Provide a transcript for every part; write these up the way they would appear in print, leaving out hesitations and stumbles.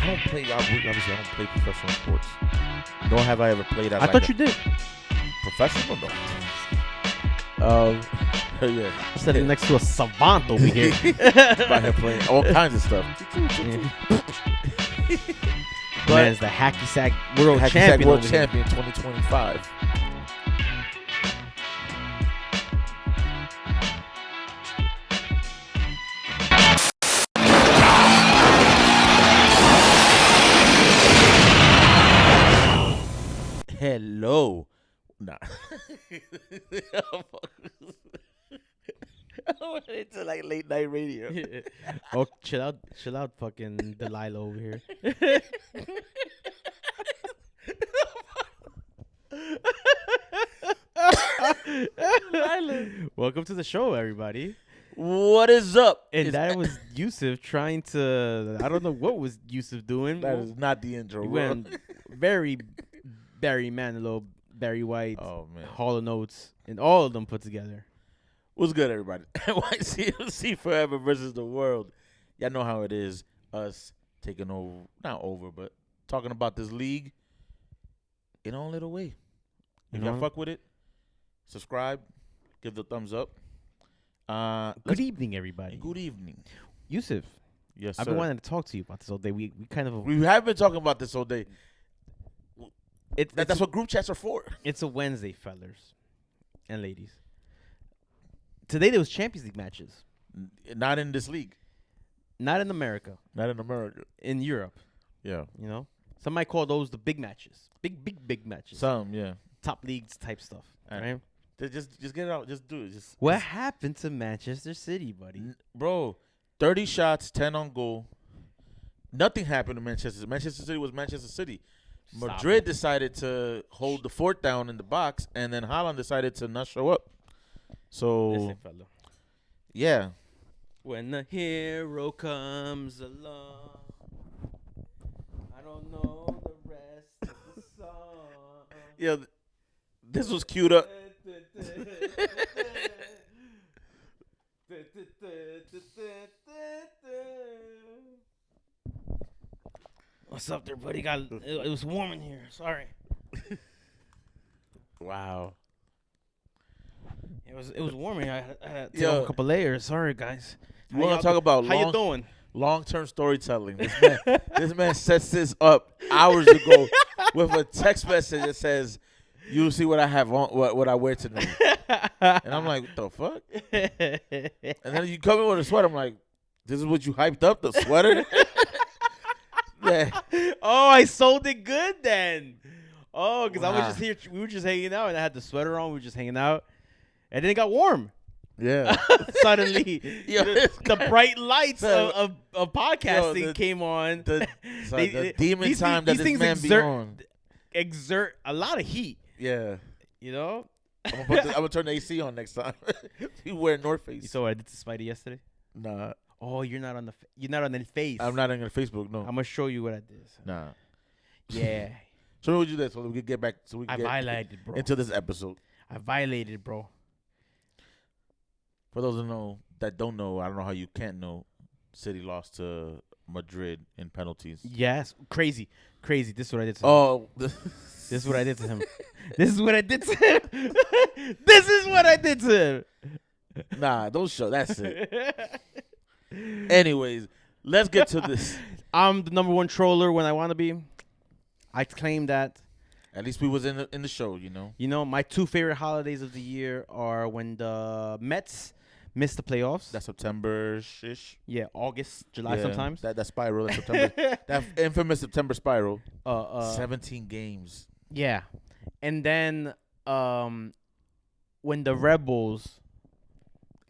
don't play. Obviously, I don't play professional sports. Nor have I ever played at. I thought you did. Professional, no. Yeah. Sitting next to a savant over here. By him playing all kinds of stuff. Man's the hacky sack world Hacky champion. Sack world over champion 2025. Hello. Nah. I went into like late night radio. here. Oh, chill out, fucking Delilah over here. Welcome to the show, everybody. What is up? And that was Yousef trying to. I don't know what was Yousef doing. That is not the intro. He Bro. went very Barry Manilow, Barry White, Oh man, Hall of Notes, and all of them put together. what's good, everybody? YKTFV forever versus the world. Y'all know how it is. Us taking over, not over, but talking about this league in our little way. If y'all fuck with it, subscribe, give the thumbs up. Good evening, everybody. Good evening. Yousef, Yes, I've sir. been wanting to talk to you about this all day. We kind of We have been talking about this all day. it's That's what group chats are for. it's a Wednesday, fellas and ladies. Today there was Champions League matches. Not in this league. Not in America, Not in America. in Europe. Yeah. You know, some might call those the big matches, big matches, Some, yeah. top leagues type stuff. All Right? Just get it out. Just do it. What happened to Manchester City, buddy? Bro, 30 shots, 10 on goal. Nothing happened to Manchester. Manchester City was Manchester City. Stop Madrid it. decided to hold the fort down in the box, and then Haaland decided to not show up. So, Listen, fella. yeah. When the hero comes along, I don't know the rest of the song. Yeah, this was queued up. What's up there, buddy? It was warm in here. Sorry. Wow. It was warm in here. I had to take Yo. off a couple layers. Sorry, guys. We want to talk about How you doing? long-term storytelling. This man sets this up hours ago with a text message that says, "You'll see what I have on, what I wear tonight." And I'm like, "What the fuck?" And then you come in with a sweater. I'm like, "This is what you hyped up, the sweater?" Yeah. Oh, I sold it good then. Oh, because I was Wow. just here. We were just hanging out, and I had the sweater on. We were just hanging out, and then it got warm. Yeah. Suddenly, Yo, the bright lights Yo, of podcasting the- came on. the demon these time that these this things man be on. exert a lot of heat. Yeah. You know. I'm gonna turn the AC on next time. You wear North Face. You saw what I did to Spidey yesterday? Nah, Oh, you're not on the face. I'm not on Facebook. No. I'm gonna show you what I did. Nah. Yeah, Show me what you did so we can get back. So we I can get violated, bro. into this episode. I violated, bro. For those that don't know, I don't know how you can't know. City lost to Madrid in penalties. Yes, crazy. This is what I did to him. Oh, This is what I did to him. This is what I did to him. This is what I did to him. nah, don't show. That's it. Anyways, let's get to this. I'm the number one troller when I want to be. I claim that. At least we was in the show, you know. You know, my two favorite holidays of the year are when the Mets miss the playoffs. That September-ish. Yeah, August, July sometimes. That spiral in September. That infamous September spiral. 17 games. Yeah. And then when the Rebels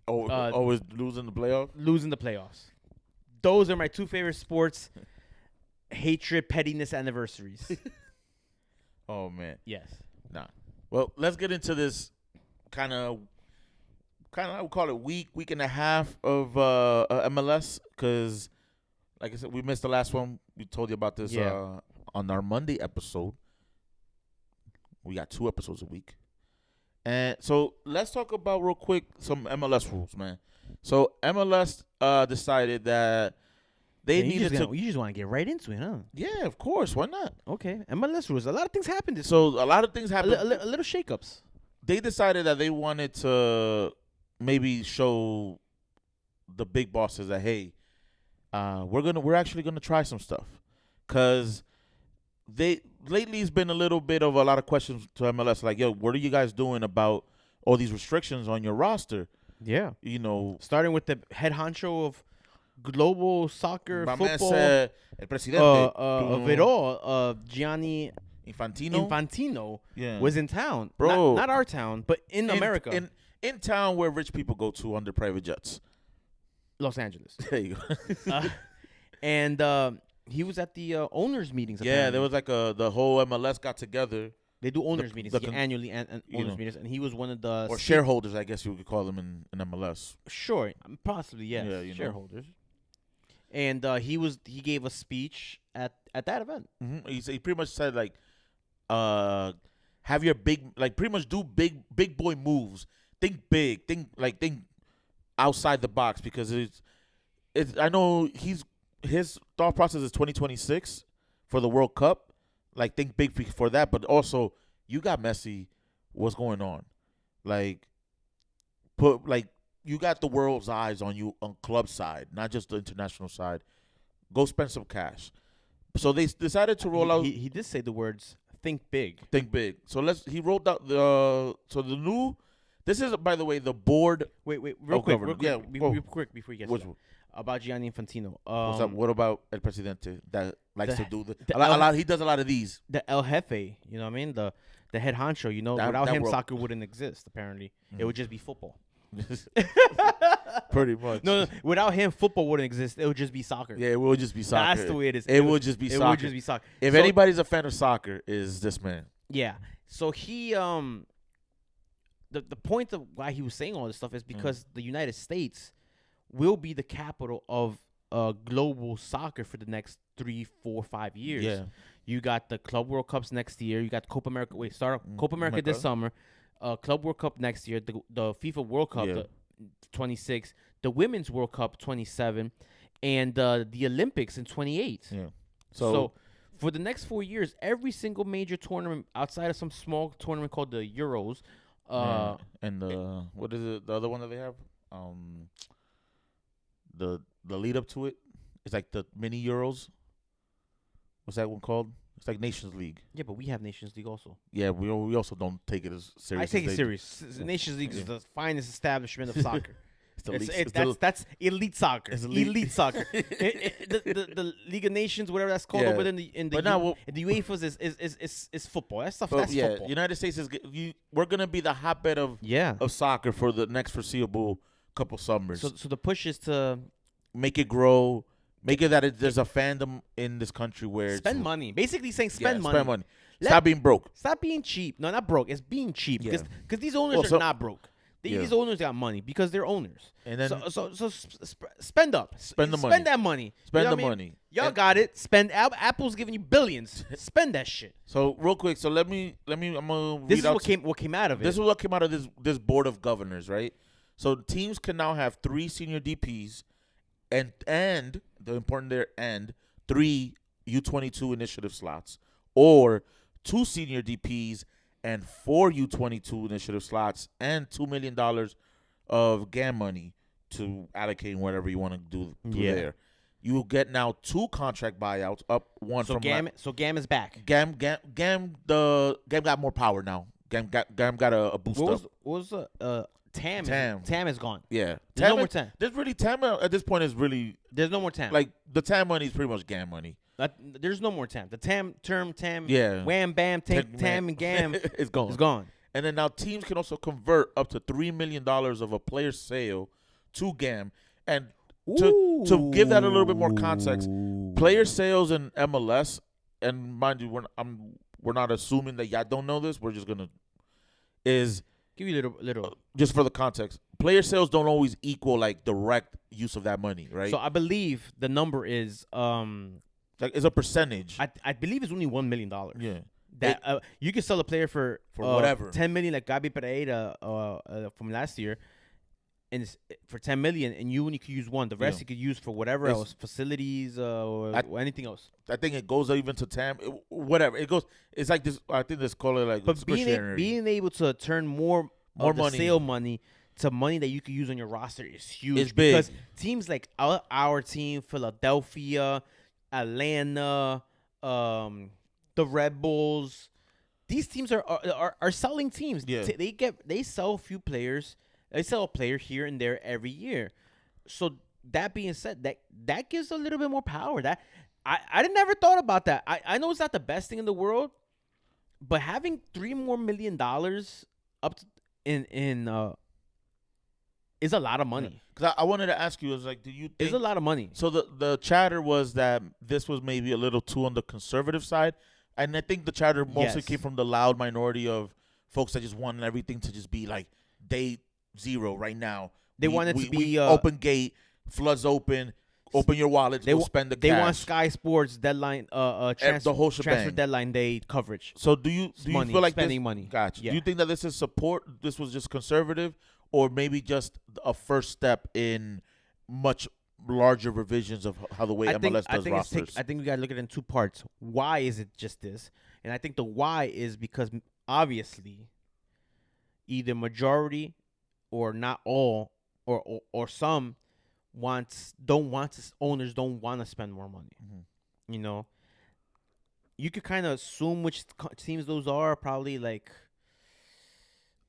Always losing the playoff. losing the playoffs. Those are my two favorite sports hatred, pettiness anniversaries. Oh man. Yes. Nah. Well, let's get into this kind of I would call it week and a half of MLS because, like I said, we missed the last one. We told you about this on our Monday episode. We got 2 episodes a week. And so let's talk about real quick some MLS rules, man. So MLS decided that They And needed to. You just want to get right into it, huh? Yeah, of course. Why not? Okay. MLS rules. A lot of things happened this So week. a lot of things happened. A little shakeups. They decided that they wanted to maybe show the big bosses that, hey, we're actually gonna try some stuff, cause lately it's been a little bit of a lot of questions to MLS, like, yo, what are you guys doing about all these restrictions on your roster? Yeah. You know, Starting with the head honcho of global soccer, my man football, said, el presidente of it all, Gianni Infantino, yeah, was in town. Bro. Not our town, but in America. In town where rich people go to under private jets. Los Angeles. There you go. And he was at the owners' meetings. Yeah, Apparently. there was like the whole MLS got together. They do owners' meetings annually and you owners' know, meetings, and he was one of the or shareholders, I guess you could call them in MLS. Sure, possibly, yes, Yeah, shareholders. And he gave a speech at that event. Mm-hmm. He pretty much said, like, have your pretty much do big boy moves. Think big. Think outside the box, because it's. I know his thought process is 2026 for the World Cup. Like, think big for that, but also you got Messi. What's going on? You got the world's eyes on you on club side, not just the international side. Go spend some cash. So they decided to roll out. He did say the words "think big." Think big. So he rolled out the new. This is, by the way, the board. Wait, real quick, before you get Which to that. About Gianni Infantino. What's up? What about El Presidente that likes to do a lot? He does a lot of these. The El Jefe, you know what I mean? The head honcho, you know, without him, soccer wouldn't exist. Apparently, it would just be football. Pretty much. No, without him, football wouldn't exist. It would just be soccer. Yeah, it would just be soccer. That's the way it is. It would just be soccer. It would just be soccer. If anybody's a fan of soccer, is this man. Yeah. So he the point of why he was saying all this stuff is because the United States will be the capital of global soccer for the next 3, 4, 5 years. Yeah. You got the Club World Cups next year. You got Copa America. Copa America this summer. Club World Cup next year. The FIFA World Cup 26. The Women's World Cup 27. And the Olympics in 28. Yeah. So for the next 4 years, every single major tournament outside of some small tournament called the Euros. And what is it? The other one that they have? The lead up to it. It's like the mini Euros. What's that one called? It's like Nations League. Yeah, but we have Nations League also. Yeah, we also don't take it as serious. I take it serious. Nations League is the finest establishment of soccer. That's elite soccer. It's elite soccer. The League of Nations, whatever that's called, over in the UEFA's is football. That's stuff. That's football. United States we're gonna be the hotbed of soccer for the next foreseeable couple summers. So the push is to make it grow. Make it that there's a fandom in this country where spend money. Basically saying spend money. Spend money. Stop being broke. Stop being cheap. No, not broke. It's being cheap. Because these owners are not broke. These owners got money because they're owners. And then so spend up. Spend the money. Spend that money. Spend the money. Y'all got it. Spend. Apple's giving you billions. Spend that shit. So real quick. So let me. I'm gonna read this is out what came out of it. This is what came out of this board of governors, right? So teams can now have 3 senior DPs, and the important there, and 3 U22 initiative slots, or 2 senior DPs and 4 U22 initiative slots, and $2 million of GAM money to allocate whatever you want to do there. You will get now 2 contract buyouts, up one from GAM. So GAM is back. GAM got more power now. GAM got a boost up. What was TAM is gone. Yeah. There's no more TAM. There's really TAM at this point is really. There's no more TAM. Like the TAM money is pretty much GAM money. There's no more TAM. The TAM, yeah. Wham, bam, TAM, and GAM it's gone. It's gone. And then now teams can also convert up to $3 million of a player sale to GAM. And to give that a little bit more context, player sales in MLS, and mind you, we're not assuming that y'all don't know this. We're just gonna give you a little just for the context. Player sales don't always equal like direct use of that money, right? So I believe the number is like it's a percentage. I believe it's only $1 million. Yeah. That you can sell a player for whatever $10 million, like Gabi Pereira from last year. and it's for 10 million, and you only could use one. The rest you could use for whatever else, facilities or anything else. I think it goes even to whatever it goes. It's like this. I think this call it like. But being able to turn more money, sale money to money that you could use on your roster is huge. It's big because teams like our team, Philadelphia, Atlanta, the Red Bulls, these teams are selling teams. Yeah. They sell a few players. They sell a player here and there every year. So that being said, that gives a little bit more power. That I never thought about that. I know it's not the best thing in the world, but having $3 more million up to, in is a lot of money. Because I wanted to ask you, do you think it's a lot of money? So the chatter was that this was maybe a little too on the conservative side, and I think the chatter mostly came from the loud minority of folks that just wanted everything to just be like day zero right now. They want it to be open gate, floods open your wallet, go spend the cash. They want Sky Sports deadline, the whole shebang. Transfer deadline day coverage. So do you feel like spending money? Gotcha. Yeah. Do you think that this is support? This was just conservative, or maybe just a first step in much larger revisions of how the way MLS does rosters? I think we gotta look at it in two parts. Why is it just this? And I think the why is because obviously either majority or not all or some owners don't want to spend more money. Mm-hmm. You know, you could kind of assume which teams those are. Probably like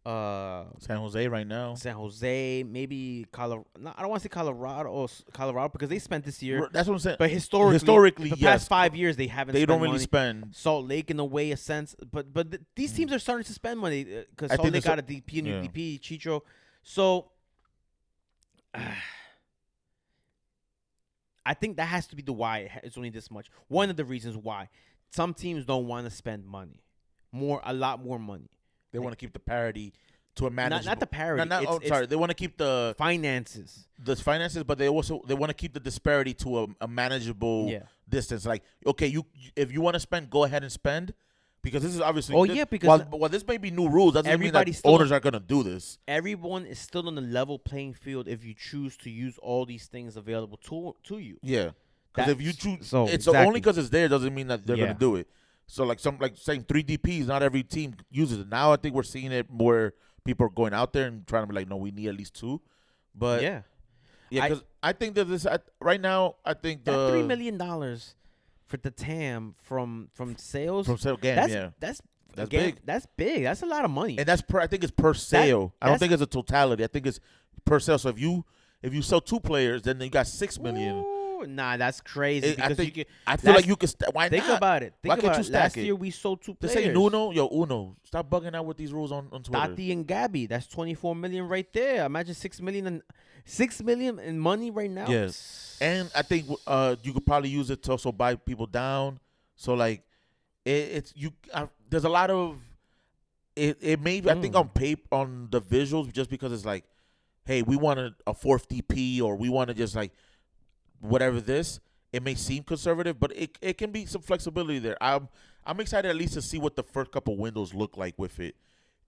San Jose right now. San Jose, maybe Colorado. No, I don't want to say Colorado because they spent this year. That's what I'm saying. But historically, the past 5 years they haven't. They spent don't really money. spend. Salt Lake in a way, a sense, but these teams are starting to spend money because Salt Lake got a DP, new DP, Chicho. So I think that has to be the why it's only this much. One of the reasons why some teams don't want to spend money, a lot more money. They want to keep the parity to a manageable. Not the parity. Sorry. They want to keep the finances. The finances, but they want to keep the disparity to a manageable distance. Like, okay, if you want to spend, go ahead and spend, because this is obviously. Because while this may be new rules, doesn't mean that owners are going to do this. Everyone is still on a level playing field if you choose to use all these things available to you. Yeah, because if you choose, only because it's there doesn't mean that they're going to do it. So saying 3 DPs, not every team uses it. Now I think we're seeing it where people are going out there and trying to be like, no, we need at least 2. But because I think that this right now, I think that $3 million for the TAM from sales. From sale game, that's big. That's big. That's a lot of money. And I think it's per sale. I don't think it's a totality. I think it's per sale. So if you sell 2 players, then you got $6 million. Ooh. Nah, that's crazy. I feel like you can. Why not? Think about it. Why can't you stack last year we sold 2 players. They say Uno. Stop bugging out with these rules on Twitter. Tati and Gabby. That's $24 million right there. Imagine $6 million in money right now. Yes, and I think you could probably use it to also buy people down. So like, there's a lot of it. Maybe I think on the visuals, just because it's like, hey, we wanted a 4th DP, or we want to just like. Whatever this, it may seem conservative, but it can be some flexibility there. I'm excited at least to see what the first couple windows look like with it.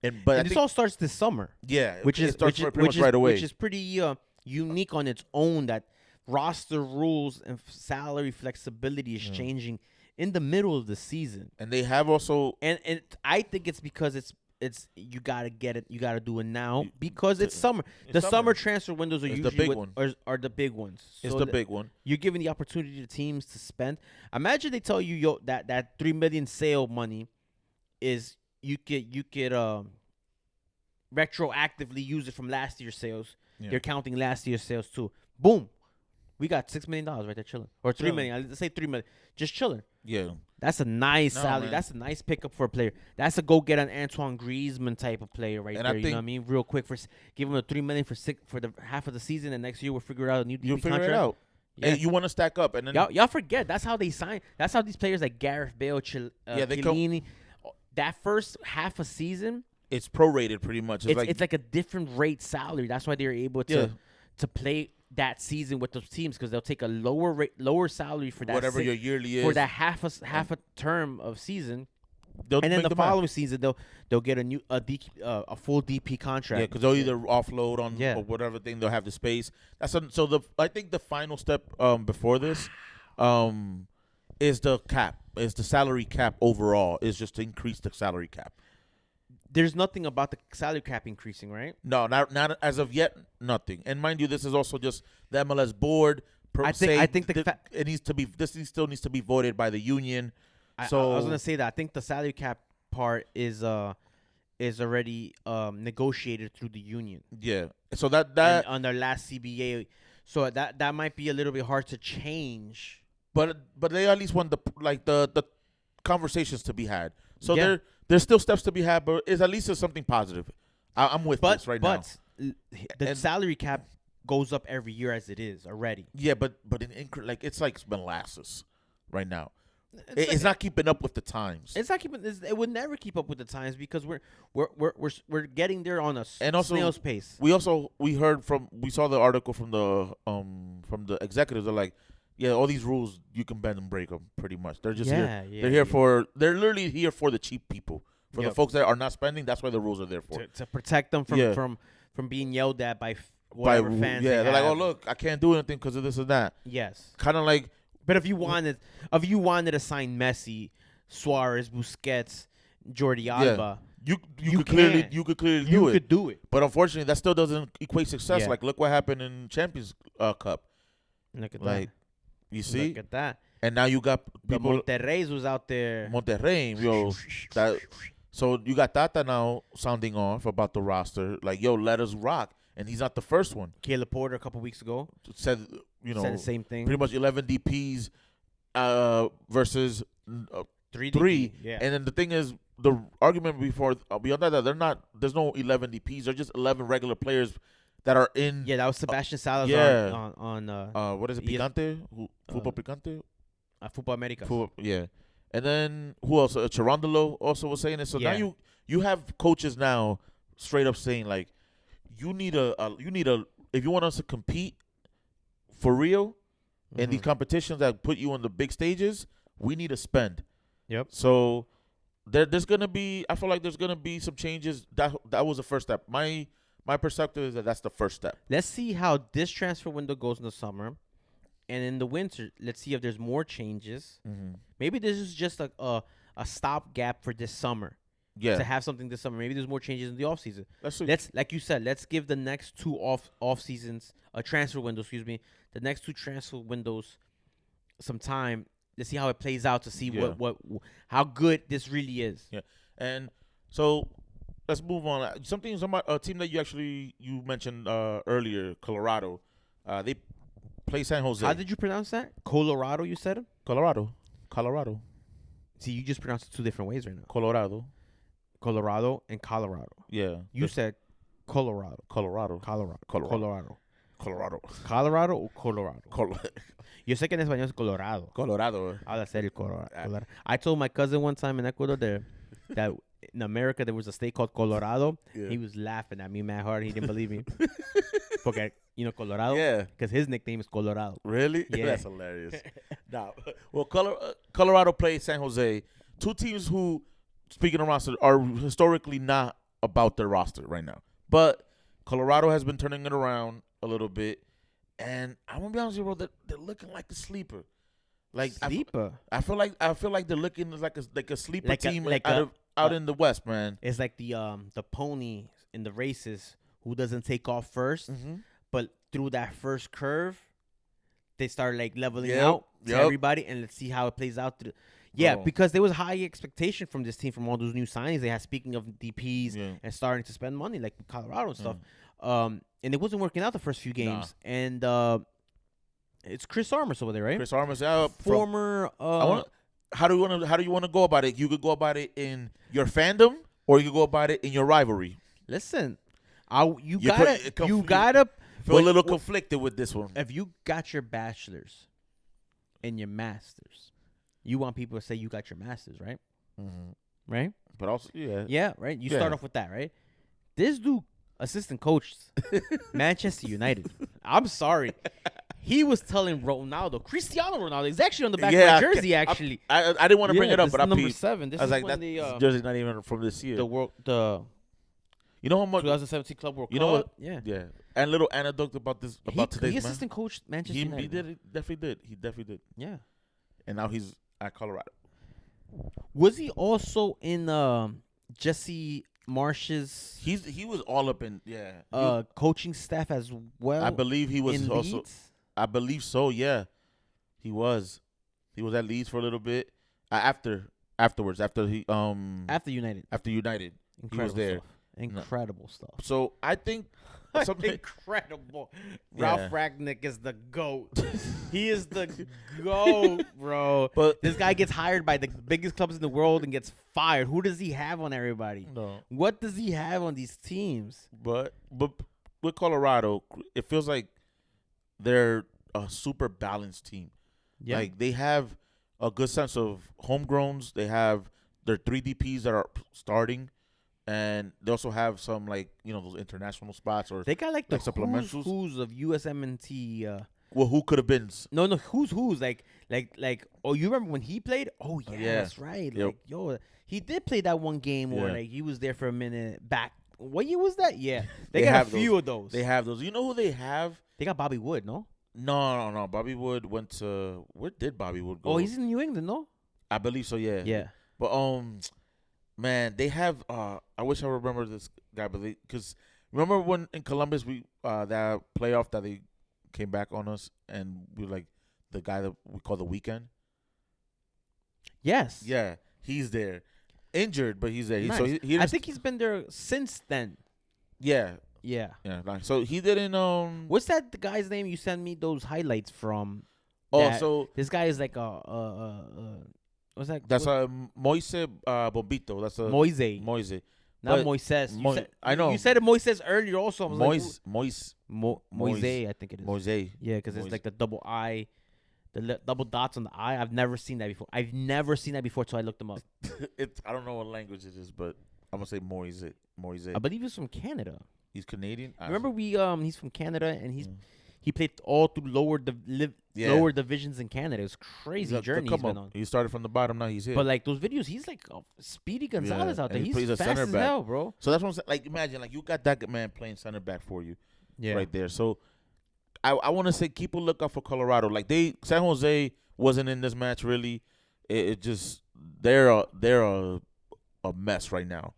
And this all starts this summer. Yeah, which is pretty much right away. Which is pretty unique on its own. That roster rules and salary flexibility is changing in the middle of the season. And they have also, and I think it's because it's you gotta get it. You gotta do it now because it's summer. The summer transfer windows are usually the big one. Are the big ones. It's the big one. You're giving the opportunity to teams to spend. Imagine they tell you that $3 million sale money is you could retroactively use it from last year's sales. Yeah. They're counting last year's sales too. Boom, we got $6 million right there chilling, or $3 million. Let's say $3 million, just chilling. Yeah. That's a nice salary. Man. That's a nice pickup for a player. That's a go get an Antoine Griezmann type of player right there. You know what I mean? Real quick, give him a $3 million for the half of the season, and next year we'll figure out a new contract. Figure it out. Yeah. And you want to stack up, and then y'all forget that's how they sign. That's how these players like Gareth Bale, Chiellini, that first half a season, it's prorated pretty much. It's like a different rate salary. That's why they're able to play that season with those teams, because they'll take a lower salary for that whatever your yearly is for that half a term of season. And then the following season, they'll get a full DP contract. Yeah, because they'll either offload on or whatever thing. They'll have the space. I think the final step before this is the cap. Is the salary cap overall is just to increase the salary cap. There's nothing about the salary cap increasing, right? No, not as of yet. Nothing. And mind you, this is also just the MLS board. I think it needs to be. This still needs to be voted by the union. I was gonna say that. I think the salary cap part is already negotiated through the union. Yeah. So that on their last CBA, so that might be a little bit hard to change. But they at least want the conversations to be had. So there's still steps to be had, but at least there's something positive. I'm with this right now. But the salary cap goes up every year as it is already. Yeah, but it's like molasses right now. It's not keeping up with the times. It's not keeping. It would never keep up with the times because we're getting there on a snail's pace. We saw the article from the executives. They're like, yeah, all these rules you can bend and break them pretty much. They're just here. They're literally here for the cheap people, for the folks that are not spending. That's why the rules are there for to protect them from being yelled at by whatever fans. Yeah, they're like, oh look, I can't do anything because of this and that. Yes, kind of like. But if you wanted to sign Messi, Suarez, Busquets, Jordi Alba, you could clearly do it. But unfortunately, that still doesn't equate success. Yeah. Like, look what happened in Champions Cup. Look at that. You see? Look at that. And now you got people. The Monterrey was out there. Monterrey, so you got Tata now sounding off about the roster. Like, yo, let us rock. And he's not the first one. Caleb Porter a couple weeks ago said the same thing. Pretty much 11 DPs versus 3. Yeah. And then the thing is, the argument beyond that, there's no 11 DPs. They're just 11 regular players that are in. Yeah, that was Sebastian Salazar on what is it? Picante? Fútbol Picante? Fútbol America. Yeah. And then who else? Cherondolo also was saying it. So now you have coaches now straight up saying, like, you need if you want us to compete for real in these competitions that put you on the big stages, we need to spend. Yep. So there's gonna be. I feel like there's gonna be some changes. That was the first step. My perspective is that's the first step. Let's see how this transfer window goes in the summer, and in the winter, let's see if there's more changes. Mm-hmm. Maybe this is just a stopgap for this summer. Yeah. To have something this summer. Maybe there's more changes in the off season. Let's like you said, let's give the next two off seasons transfer windows, the next two transfer windows some time. Let's see how it plays out to see how good this really is. Yeah. And so let's move on. A team that you mentioned earlier, Colorado. They play San Jose. How did you pronounce that? Colorado, you said it? Colorado. See, you just pronounced it two different ways right now. Colorado and Colorado. Yeah. You said Colorado. Colorado or Colorado. Yo sé que en español es Colorado. Habla serio, Colorado. I told my cousin one time in Ecuador that in America there was a state called Colorado. Yeah. He was laughing at me mad hard. He didn't believe me. Porque, Colorado? Yeah. Because his nickname is Colorado. Really? Yeah. That's hilarious. Well, Colorado plays San Jose. Two teams who, speaking of roster, are historically not about their roster right now. But Colorado has been turning it around a little bit. And I'm going to be honest with you, bro, they're looking like a sleeper. Like sleeper? I feel like they're looking like a sleeper team out in the West, man. It's like the pony in the races who doesn't take off first. Mm-hmm. But through that first curve, they start like leveling out to everybody. And let's see how it plays out. Because there was high expectation from this team from all those new signings they had. Speaking of DPs and starting to spend money like Colorado and stuff, and it wasn't working out the first few games. And it's Chris Armas over there, right? Chris Armas out, former. How do you want to go about it? You could go about it in your fandom, or you could go about it in your rivalry. Listen, you gotta feel a little conflicted with this one. If you got your bachelor's and your master's, you want people to say you got your master's, right? Mm-hmm. Right? But also, right? You start off with that, right? This dude, assistant coach, Manchester United. I'm sorry. He was telling Ronaldo, Cristiano Ronaldo, he's actually on the back of my jersey. Actually, I didn't want to bring it up, but I number peeped. 7. This I was is like, when that jersey's not even from this year. You know how much 2017 Club World Cup. You know what? Yeah. And little anecdote about this today's he man. assistant coach Manchester United. He definitely did. Yeah. And now he's at Colorado. Was he also in Jesse Marsh's? He was all up in coaching staff as well. I believe he was in also. Leeds? I believe so. Yeah, he was. He was at Leeds for a little bit. After United, Incredible he was there. Stuff. Incredible stuff. So I think incredible. Ralph Ragnick is the GOAT. He is the GOAT, bro. But this guy gets hired by the biggest clubs in the world and gets fired. Who does he have on everybody? No. What does he have on these teams? But with Colorado, it feels like they're a super balanced team. Yeah. Like they have a good sense of homegrowns. They have their 3 DPs that are starting. And they also have some, like, those international spots, or they got like the supplementals. Who's of USMNT. Well, who could have been? No, who's like. Oh, you remember when he played? Oh yeah, that's right. Yep. Like, he did play that one game where like he was there for a minute back. What year was that? Yeah, they got a few of those. They have those. You know who they have? They got Bobby Wood. No. Bobby Wood went to. Where did Bobby Wood go? Oh, he's in New England, no? I believe so. Yeah. Yeah. But man, they have. I wish I remember this guy, but because remember when in Columbus we that playoff that they came back on us, and we were like the guy that we call the Weekend. Yes. Yeah, he's there, injured, but he's there. Nice. So I think he's been there since then. Yeah. Yeah. Yeah. Like, so he didn't. What's that? The guy's name you sent me those highlights from? So this guy is like what's that? That's Moise Bombito. That's a Moise. Not Moises. I know. You said it Moises earlier also. Moise. Moise, I think it is. Moise. Yeah, because it's like the double I, double dots on the I. I've never seen that before. Till I looked them up. I don't know what language it is, but I'm gonna say Moise. I believe he's from Canada. He's Canadian. Remember he's from Canada, and he played all through lower divisions in Canada. It was crazy journey he's been on. He started from the bottom, now he's here. But like those videos, he's like Speedy Gonzalez out there. He's fast center as back. hell, bro. So that's what I'm saying. Like, imagine, like, you got that man playing center back for you, right there. So I want to say keep a lookout for Colorado. Like San Jose wasn't in this match really. It just they're a mess right now.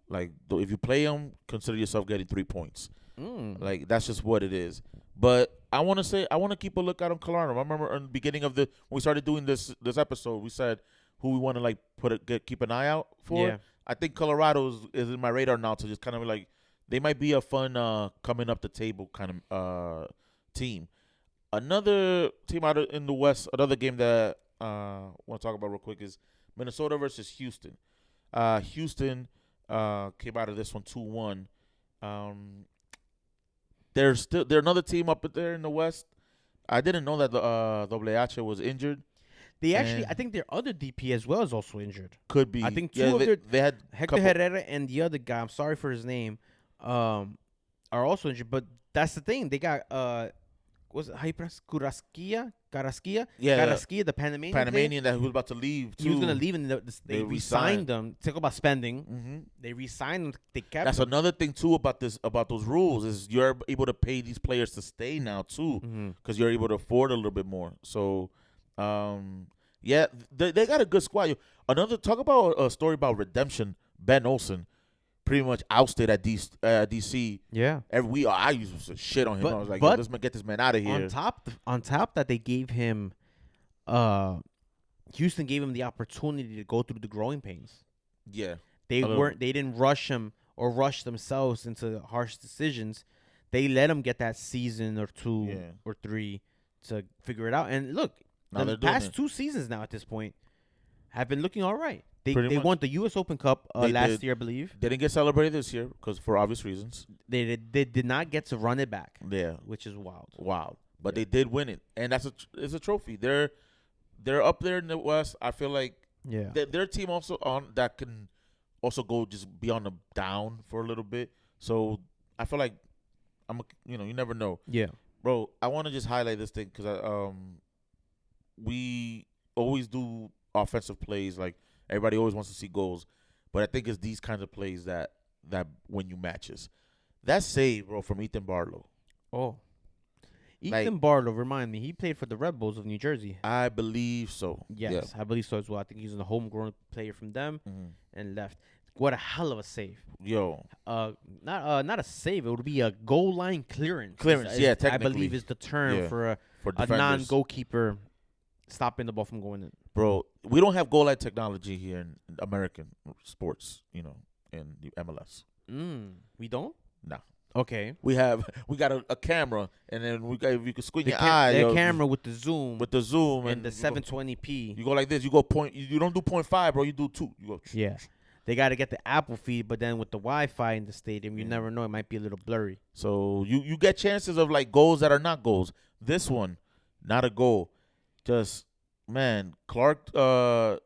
Like, if you play them, consider yourself getting 3 points. Like, that's just what it is. But I want to keep a lookout on Colorado. I remember in the beginning of when we started doing this episode, we said who we want to like keep an eye out for. Yeah. I think Colorado is in my radar now to just kind of like they might be a fun coming up the table kind of team. Another team out in the West, another game that I want to talk about real quick is Minnesota versus Houston. Houston came out of this one 2-1. They're another team up there in the West. I didn't know that the WH was injured. I think their other DP as well is also injured. Could be. I think they had Hector couple. Herrera and the other guy. I'm sorry for his name. Are also injured, but that's the thing. They got was it Carrasquilla? Yeah, Carrasquilla, the Panamanian that was about to leave too. He was gonna leave, and they re-signed him. Talk about spending. Mm-hmm. They re-signed him. They kept. That's him. another thing too about those rules is you're able to pay these players to stay now too, because you're able to afford a little bit more. So, yeah, they got a good squad. Talk about a story about redemption. Ben Olsen pretty much ousted at DC. Yeah, I used to shit on him. I was like, let's get this man out of here. On top that they gave him, Houston gave him the opportunity to go through the growing pains. Yeah, they didn't rush him or rush themselves into harsh decisions. They let him get that season or 2 or 3 to figure it out. And look, the past 2 seasons now at this point have been looking all right. They won the U.S. Open Cup last year, I believe. They didn't get celebrated this year because for obvious reasons. They did not get to run it back. Yeah, which is wild. But they did win it, and it's a trophy. They're up there in the West. I feel like their team also that can also go just be on the down for a little bit. So I feel like you never know. Yeah. Bro, I want to just highlight this thing because we always do offensive plays. Like, everybody always wants to see goals. But I think it's these kinds of plays that win you matches. That save, bro, from Ethan Barlow. Oh. Ethan Barlow, remind me, he played for the Red Bulls of New Jersey. I believe so. Yes, yeah. I believe so as well. I think he's a homegrown player from them and left. What a hell of a save. Yo. Not a save. It would be a goal line clearance. Technically. I believe is the term for a non-goalkeeper stopping the ball from going in. Bro, we don't have goal line technology here in American sports, in the MLS. We don't? No. Okay. We got a camera, and then if you can squint your eye. The camera with the zoom. And the 720p. You go like this. You go you don't do 0.5, bro. You do 2. You go. Yeah. They got to get the Apple feed, but then with the Wi-Fi in the stadium, you never know. It might be a little blurry. So you get chances of like goals that are not goals. This one, not a goal. Just, man, Clark kind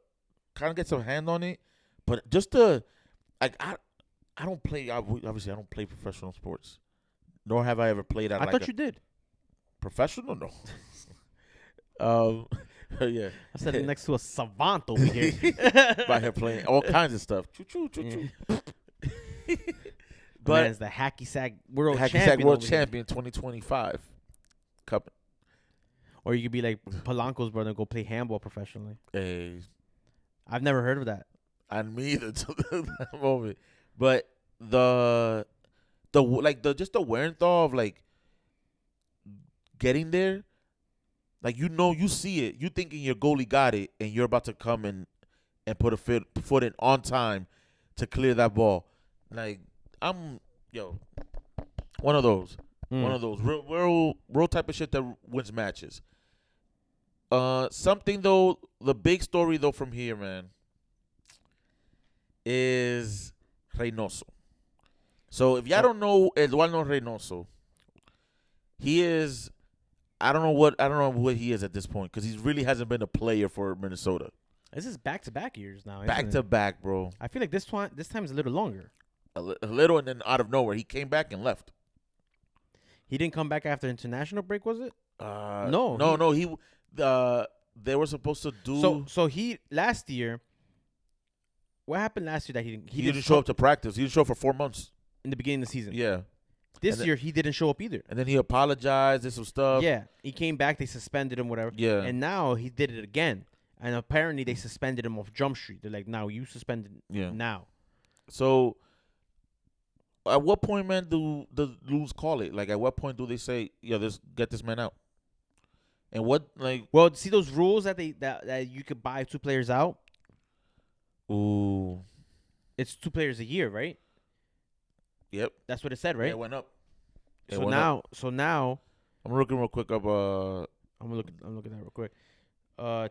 of gets a hand on it, but just I don't play. Obviously, I don't play professional sports, nor have I ever played at. I thought you did. Professional, no. Yeah. I said it next to a savant over here. By here playing all kinds of stuff. Choo choo choo choo. But as the hacky sack world champion 2025 cup. Or you could be like Polanco's brother and go play handball professionally. Hey, I've never heard of that. I me either to that moment. But the just the wear and thaw of like getting there, like you see it, you thinking your goalie got it, and you're about to come and put a foot in on time to clear that ball. Like I'm one of those real type of shit that wins matches. Something though, the big story though from here, man, is Reynoso. So if y'all don't know Eduardo Reynoso, he is I don't know what he is at this point because he really hasn't been a player for Minnesota. This is back-to-back years now. Back to back, bro. I feel like this time's a little longer. A little, and then out of nowhere, he came back and left. He didn't come back after international break, was it? No. He they were supposed to do. So he last year. What happened last year that he didn't show up to practice? He didn't show up for 4 months in the beginning of the season. Yeah. This year he didn't show up either. And then he apologized. Did some stuff. Yeah, he came back. They suspended him, whatever. Yeah. And now he did it again. And apparently they suspended him off Jump Street. They're like, now you suspended now. So at what point, man, do the rules call it? Like, at what point do they say, get this man out? And what, like... Well, see those rules that you could buy 2 players out? Ooh. It's 2 players a year, right? Yep. That's what it said, right? Yeah, it went up. So now I'm looking real quick up I'm looking at that real quick.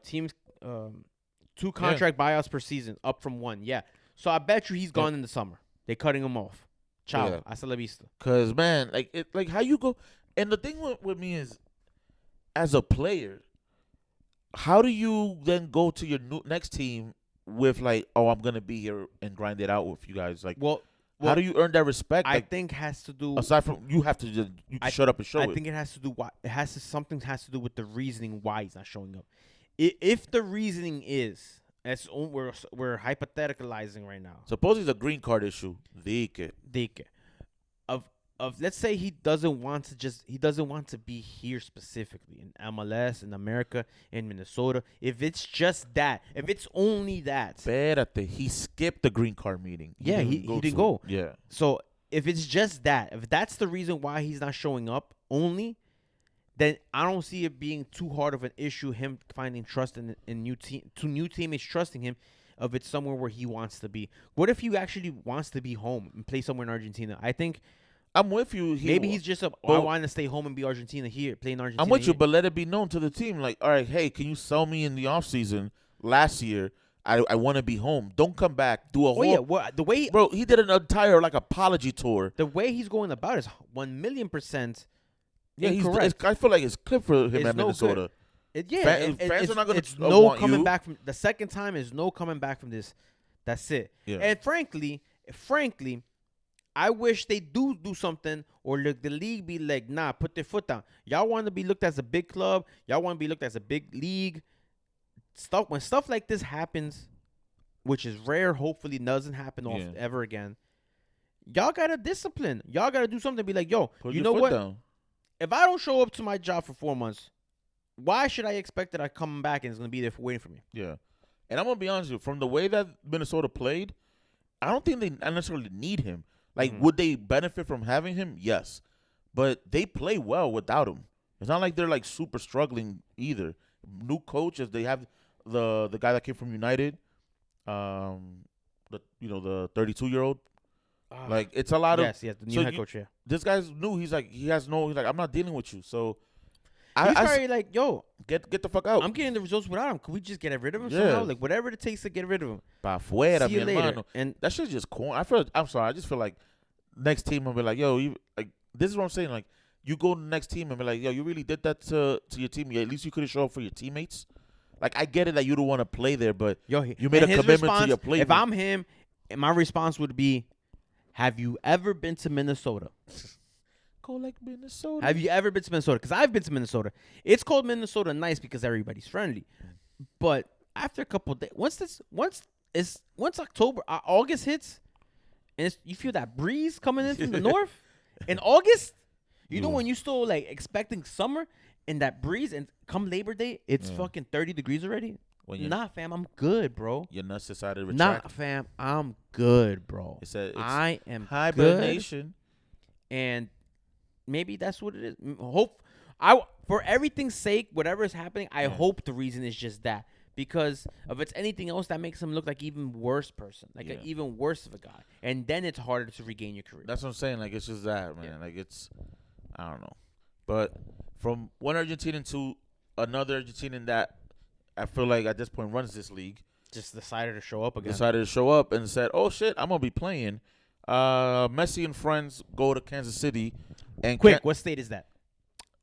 Teams 2 contract buyouts per season, up from 1. Yeah. So I bet you he's gone in the summer. They're cutting him off. Ciao. Hasta la vista. Cause man, like how you go, and the thing with me is, as a player, how do you then go to your next team with like, oh, I'm gonna be here and grind it out with you guys? Like, well, how do you earn that respect? I think has to do aside from you have to just shut up and show it. I think it has to do something has to do with the reasoning why he's not showing up. If the reasoning is we're hypotheticalizing right now. Suppose it's a green card issue. Dike. Of let's say he doesn't want to be here specifically in MLS, in America, in Minnesota. If it's just that, if it's only that. Espérate, he skipped the green card meeting. He didn't go. Yeah. So if it's just that, if that's the reason why he's not showing up only, then I don't see it being too hard of an issue, him finding trust in new teammates trusting him, if it's somewhere where he wants to be. What if he actually wants to be home and play somewhere in Argentina? I think I'm with you. Maybe he's just I want to stay home and be Argentina here, playing Argentina. I'm with you, but let it be known to the team, like, all right, hey, can you sell me in the offseason last year? I want to be home. Don't come back. Do a whole. Yeah, well, the way he did an entire apology tour. The way he's going about is 1,000,000% Yeah, incorrect. I feel like it's clip for him at Minnesota. Fans are not going to no coming back from the second time. Is no coming back from this. That's it. Yeah. And frankly, I wish they do something, or the league be like, nah, put their foot down. Y'all want to be looked as a big club. Y'all want to be looked as a big league. When stuff like this happens, which is rare, hopefully doesn't happen ever again. Y'all gotta discipline. Y'all gotta do something. Be like, yo, Put you your know foot what? down. If I don't show up to my job for 4 months, why should I expect that I come back and it's gonna be there waiting for me? Yeah, and I'm gonna be honest with you. From the way that Minnesota played, I don't think they necessarily need him. Like, would they benefit from having him? Yes, but they play well without him. It's not like they're like super struggling either. New coaches, they have the guy that came from United, the 32-year-old. Like, it's a lot of the new head coach. Yeah, this guy's new. He's like he's like, I'm not dealing with you. So he's probably like, yo, get the fuck out. I'm getting the results without him. Can we just get rid of him somehow? Like, whatever it takes to get rid of him. Pa fuera, See you mi later. hermano. And That shit's just corn. I'm sorry. I just feel like next team will be like, yo, like, this is what I'm saying. Like, you go to the next team and be like, yo, you really did that to your team. Yeah, at least you could have shown up for your teammates. Like, I get it that you don't want to play there, but you made a commitment to your play. If I'm him, my response would be, have you ever been to Minnesota? Go like Minnesota. Have you ever been to Minnesota? Because I've been to Minnesota. It's called Minnesota nice because everybody's friendly. But after a couple of days, once October, August hits, and you feel that breeze coming in from the north, in August, you know when you still like expecting summer and that breeze, and come Labor Day, it's fucking 30 degrees already. Nah, fam, I'm good, bro. Your nuts decided to retract. Nah, fam, I'm good, bro. I am hibernation. Good, and maybe that's what it is. For everything's sake, whatever is happening, I hope the reason is just that. Because if it's anything else, that makes him look like even worse person, like an even worse of a guy, and then it's harder to regain your career. That's what I'm saying. Like, it's just that, man. Like, it's, I don't know. But from one Argentinian to another Argentinian that I feel like at this point runs this league, just decided to show up again. Decided to show up and said, "Oh shit, I'm gonna be playing." Messi and friends go to Kansas City, and what state is that?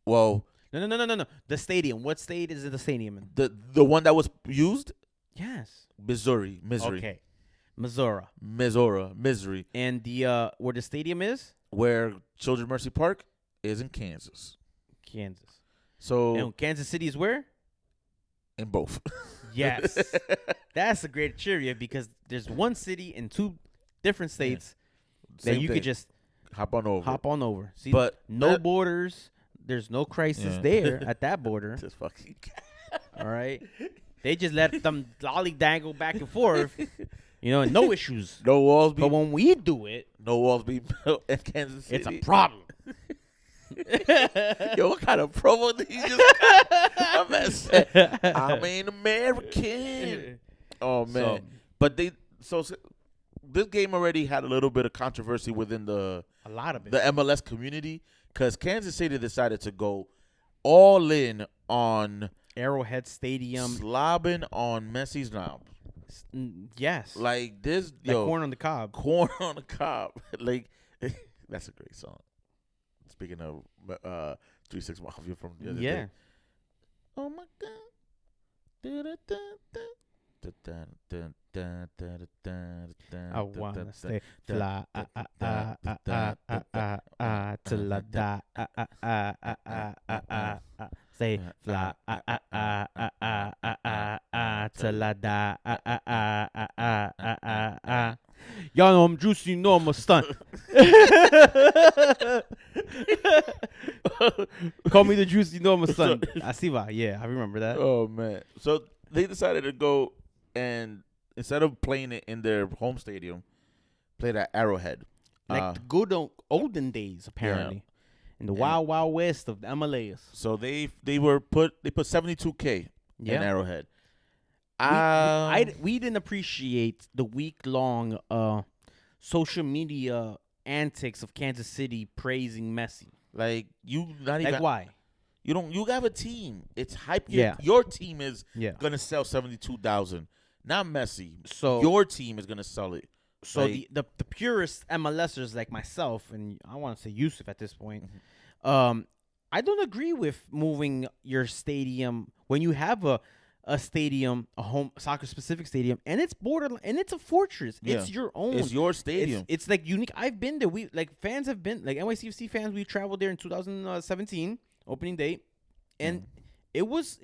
Well, no. The stadium. What state is it? The stadium in? The one that was used? Yes. Missouri. Okay. Missouri. And the where the stadium is? Where Children's Mercy Park is in Kansas. So and Kansas City is where? In both. Yes. That's a great trivia because there's one city in two different states that you could just hop on over. See, but no borders. There's no crisis there at that border. Just fucking. All right. They just let them lollydangle back and forth. No issues. No walls be. But when we do it, no walls be built in Kansas City. It's a problem. Yo, what kind of promo did you just I'm an American. Oh man. But so this game already had a little bit of controversy within the MLS community because Kansas City decided to go all in on Arrowhead Stadium, slobbing on Messi's knob. Yes. Like this, like corn on the cob. Corn on the cob. Like, that's a great song. Speaking of 3 6 Mafia from the other day. Oh my God. I wanna stay fly till I die. Stay fly till I die. Y'all know I'm juicy, you know I'm a stunt. Call me the juicy, you know I'm a stunt. Asiva, yeah, I remember that. Oh man. So they decided to go and instead of playing it in their home stadium, played at Arrowhead. Like the good olden days, apparently. In the wild west of the MLS. So they put $72K in Arrowhead. We didn't appreciate the week-long social media antics of Kansas City praising Messi. Like, you not even. Like, why? You have a team. It's hype. Your team is gonna sell 72,000. Not Messi. So your team is gonna sell it. So like, the purest MLSers like myself, and I want to say Yousef at this point, I don't agree with moving your stadium when you have a stadium, a home soccer specific stadium, and it's borderline, and it's a fortress. Yeah. It's your own. It's your stadium. It's like unique. I've been there. We like fans have been like NYCFC fans. We traveled there in 2017 opening day, and it's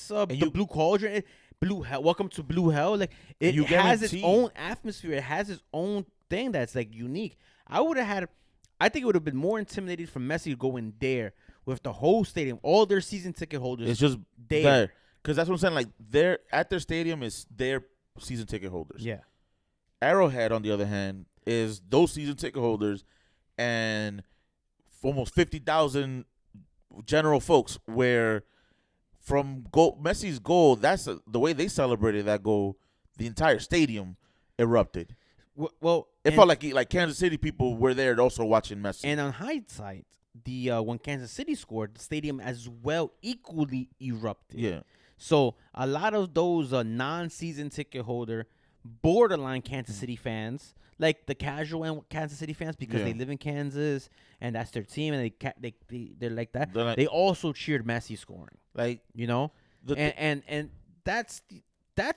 the Blue Cauldron. Blue Hell. Welcome to Blue Hell. Like it has its own atmosphere. It has its own thing that's like unique. I think it would have been more intimidating for Messi to go in there with the whole stadium, all their season ticket holders. It's just there. Because that's what I'm saying. Like, they're at their stadium is their season ticket holders. Yeah. Arrowhead, on the other hand, is those season ticket holders and almost 50,000 general folks. Where from Messi's goal, that's the way they celebrated that goal. The entire stadium erupted. Well, it felt like Kansas City people were there also watching Messi. And on hindsight, when Kansas City scored, the stadium as well equally erupted. Yeah. So a lot of those non-season ticket holder, borderline Kansas City fans, like the casual Kansas City fans, because they live in Kansas and that's their team, and they're like that. They also cheered Messi scoring, like and that's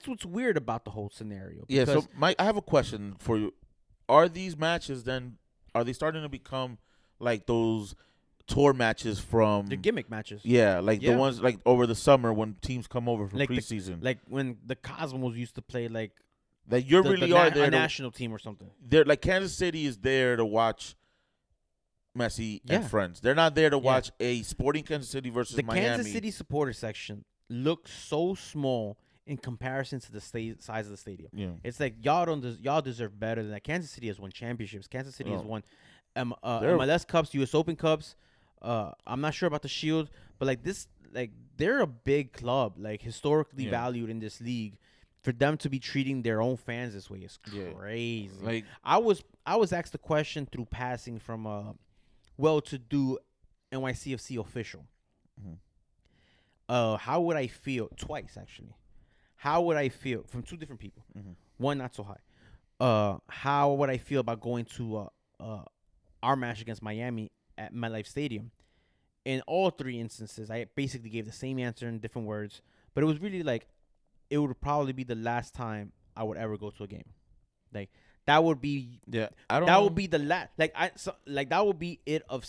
what's weird about the whole scenario. Yeah. So Mike, I have a question for you. Are these matches then? Are they starting to become like those tour matches from the gimmick matches? Yeah, the ones like over the summer when teams come over for like preseason. Like when the Cosmos used to play that you really are there a national team or something. They're like Kansas City is there to watch Messi and friends. They're not there to watch a Sporting Kansas City versus Miami. The Kansas City supporter section looks so small in comparison to the size of the stadium. Yeah. It's like y'all deserve better than that. Kansas City has won championships. Kansas City has won MLS Cups, US Open Cups. I'm not sure about the Shield, but they're a big club, like historically valued in this league. For them to be treating their own fans this way is crazy. Like I was asked the question through passing from a well-to-do NYCFC official. Mm-hmm. How would I feel twice actually? How would I feel from two different people? Mm-hmm. One not so high. How would I feel about going to our match against Miami at MetLife Stadium? In all three instances, I basically gave the same answer in different words, but it was really like it would probably be the last time I would ever go to a game. Like that would be that would be the last that would be it of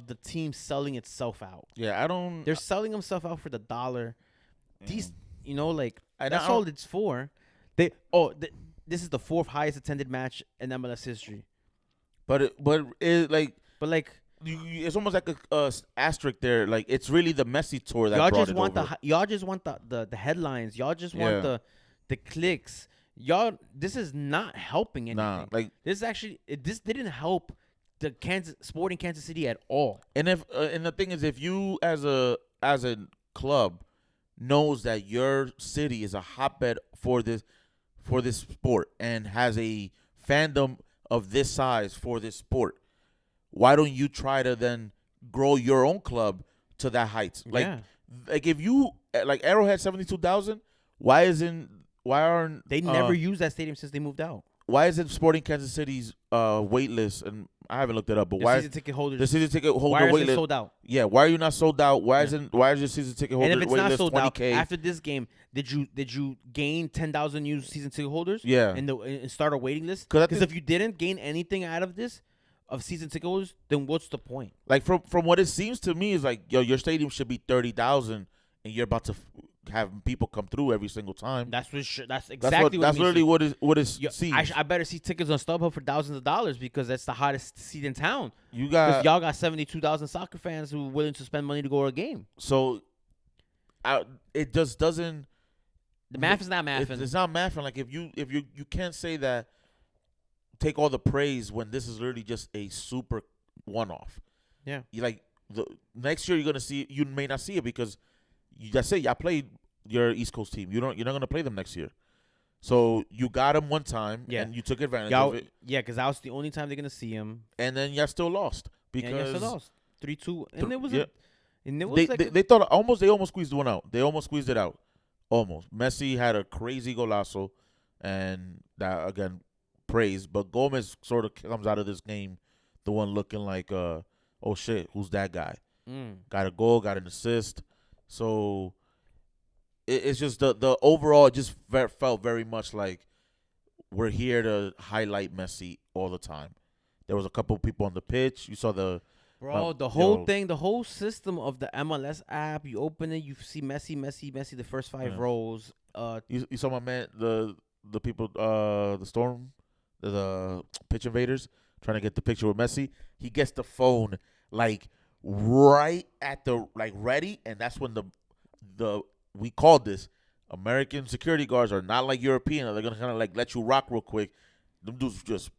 the team selling itself out. Yeah, They're selling themselves out for the dollar. These that's all it's for. This is the fourth highest attended match in MLS history. But it's almost like a asterisk there. Like it's really the Messi tour that y'all just want the headlines. Y'all just want the clicks. Y'all, this is not helping anything. Nah, this didn't help the Sporting Kansas City at all. And and the thing is, if you as a club knows that your city is a hotbed for this sport and has a fandom of this size for this sport, why don't you try to then grow your own club to that heights? Like if you like Arrowhead 72,000, why aren't they never used that stadium since they moved out? Why isn't Sporting Kansas City's wait list, and I haven't looked it up, but why season ticket holders? The season ticket holder why wait list sold out? Yeah, why are you not sold out? Why is your season ticket holder and if it's wait not list sold 20K? Out, after this game, did you gain 10,000 new season ticket holders? Yeah, and start a waiting list? Because if you didn't gain anything out of this of season ticket holders, then what's the point? Like from what it seems to me is like your stadium should be 30,000, and you're about to have people come through every single time. That's exactly that's literally what it seems. I better see tickets on StubHub for thousands of dollars because that's the hottest seat in town. Y'all got 72,000 soccer fans who are willing to spend money to go to a game. So, it just doesn't. The math is not mathing. It's not mathing. Like if you can't say that. Take all the praise when this is literally just a super one-off. Yeah, the next year you may not see it because that's it. Y'all played your East Coast team. You're not gonna play them next year. So you got them one time, and you took advantage of it. Yeah, because that was the only time they're gonna see him. And then y'all still lost because y'all still lost 3-2, and it was they thought they almost squeezed one out. They almost squeezed it out, almost. Messi had a crazy golazo, and that again. Praise, but Gomez sort of comes out of this game, the one looking like, oh shit, who's that guy? Got a goal, got an assist. So it's just the overall just felt very much like we're here to highlight Messi all the time. There was a couple of people on the pitch. You saw the the whole thing, the whole system of the MLS app. You open it, you see Messi, the first 5 rows. You saw my man, the people, the Storm, the pitch invaders trying to get the picture with Messi. He gets the phone like right at the ready, and that's when the we called this. American security guards are not like European. They're gonna kind of like let you rock real quick. Them dudes just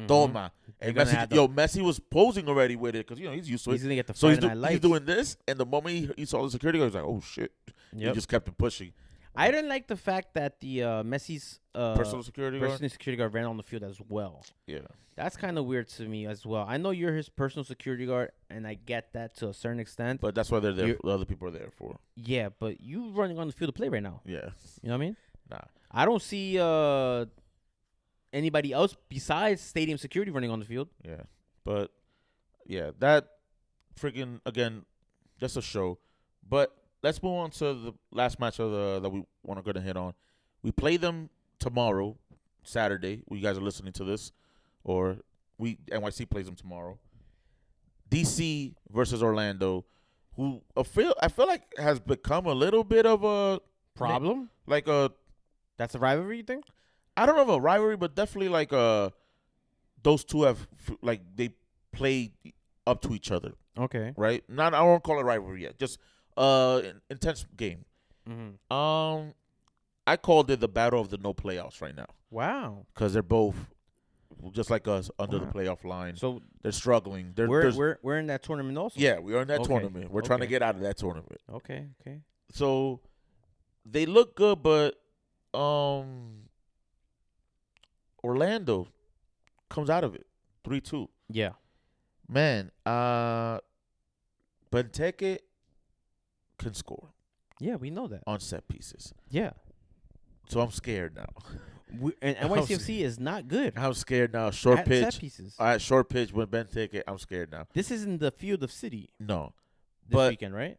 toma. And Messi was posing already with it because he's used to it. He's gonna get the so he's doing this, and the moment he saw the security guard, he's like, "Oh shit!" He just kept it pushing. I didn't like the fact that the Messi's personal security guard ran on the field as well. Yeah, that's kind of weird to me as well. I know you're his personal security guard, and I get that to a certain extent. But that's why they're there. The other people are there for. Yeah, but you running on the field to play right now. Yeah, you know what I mean? Nah, I don't see anybody else besides stadium security running on the field. Yeah, but yeah, that freaking again, just a show. But let's move on to the last match of that we want to go to hit on. We play them tomorrow, Saturday. You guys are listening to this, or NYC plays them tomorrow. DC versus Orlando, who I feel like has become a little bit of a problem. That's a rivalry, you think? I don't know if a rivalry, but definitely those two have they play up to each other. Okay. Right? I won't call it rivalry yet. Just intense game. Mm-hmm. I called it the battle of the no playoffs right now. Wow. Because they're both just like us under the playoff line. So they're struggling. We're in that tournament also. Yeah, we are in that tournament. We're trying to get out of that tournament. Okay. So they look good, but Orlando comes out of it 3-2. Yeah. Man, Benteke can score. Yeah, we know that. On set pieces. Yeah. So I'm scared now. And NYCFC is not good. I'm scared now. Short pitch. Set pieces. All right, short pitch with Benteke. I'm scared now. This isn't the field of City. No. This weekend, right?